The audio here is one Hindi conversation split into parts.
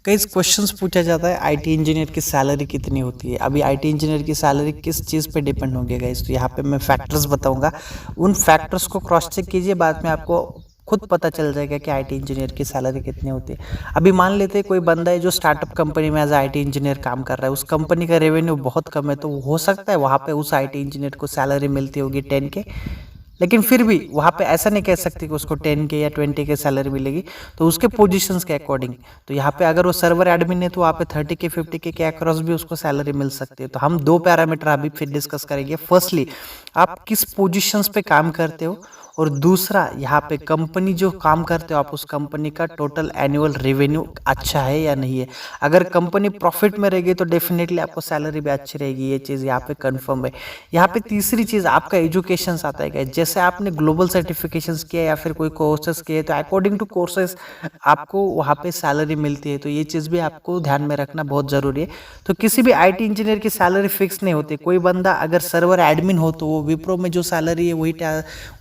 कई क्वेश्चंस पूछा जाता है आईटी इंजीनियर की सैलरी कितनी होती है। अभी आईटी इंजीनियर की सैलरी किस चीज़ पे डिपेंड होगी गाइस, तो यहाँ पे मैं फैक्टर्स बताऊंगा। उन फैक्टर्स को क्रॉस चेक कीजिए, बाद में आपको खुद पता चल जाएगा कि आईटी इंजीनियर की सैलरी कितनी होती है। अभी मान लेते हैं कोई बंदा है जो स्टार्टअप कंपनी में एज आईटी इंजीनियर काम कर रहा है, उस कंपनी का रेवेन्यू बहुत कम है, तो हो सकता है वहाँ पे उस आईटी इंजीनियर को सैलरी मिलती होगी 10K। लेकिन फिर भी वहाँ पे ऐसा नहीं कह सकते कि उसको 10K या 20K सैलरी मिलेगी, तो उसके पोजीशंस के अकॉर्डिंग। तो यहाँ पे अगर वो सर्वर एडमिन है तो वहाँ पे 30K 50K के अक्रॉस भी उसको सैलरी मिल सकती है। तो हम दो पैरामीटर अभी फिर डिस्कस करेंगे। फर्स्टली, आप किस पोजीशंस पे काम करते हो, और दूसरा यहाँ पे कंपनी जो काम करते हो आप, उस कंपनी का टोटल एनुअल रेवेन्यू अच्छा है या नहीं है। अगर कंपनी प्रॉफिट में रहेगी तो डेफिनेटली आपको सैलरी भी अच्छी रहेगी, ये चीज़ यहाँ पे कंफर्म है। यहाँ पे तीसरी चीज़ आपका एजुकेशन आता है। जैसे आपने ग्लोबल सर्टिफिकेशंस किया या फिर कोई कोर्सेज किए, तो अकॉर्डिंग टू कोर्सेज आपको वहाँ पे सैलरी मिलती है। तो ये चीज़ भी आपको ध्यान में रखना बहुत ज़रूरी है। तो किसी भी आईटी इंजीनियर की सैलरी फिक्स नहीं होती। कोई बंदा अगर सर्वर एडमिन हो तो वो विप्रो में जो सैलरी है वही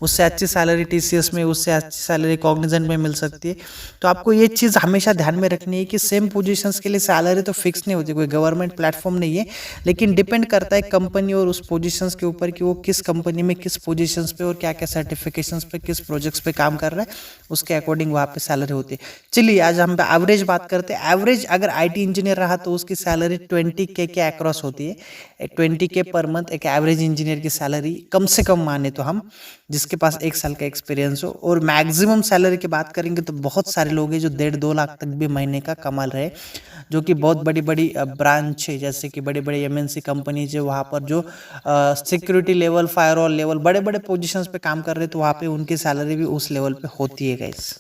उससे अच्छी सैलरी टीसीएस में, उससे अच्छी सैलरी कॉग्निजेंट में मिल सकती है। तो आपको ये चीज़ हमेशा ध्यान में रखनी है कि सेम पोजीशंस के लिए सैलरी तो फिक्स नहीं होती। कोई गवर्नमेंट प्लेटफॉर्म नहीं है, लेकिन डिपेंड करता है कंपनी और उस पोजीशंस के ऊपर कि वो किस कंपनी में किस पोजीशंस पे और क्या क्या सर्टिफिकेशंस पे किस प्रोजेक्ट्स पे काम कर रहा है, उसके अकॉर्डिंग वहाँ पे सैलरी होती है। चलिए आज हम एवरेज बात करते हैं। एवरेज अगर आईटी इंजीनियर रहा तो उसकी सैलरी 20K के अक्रॉस होती है। 20K पर मंथ एक एवरेज इंजीनियर की सैलरी कम से कम माने तो हम, जिसके पास 1 साल का एक्सपीरियंस हो। और मैक्सिमम सैलरी की बात करेंगे तो बहुत सारे लोग हैं जो 1.5-2 लाख तक भी महीने का कमा रहे, जो कि बहुत बड़ी बड़ी ब्रांच है, जैसे कि बड़े बड़े एमएनसी कंपनीज है, वहाँ पर जो सिक्योरिटी लेवल, फायरवॉल लेवल, बड़े बड़े पोजीशंस पे काम कर रहे हैं, तो वहाँ पे उनकी सैलरी भी उस लेवल पे होती है गाइस।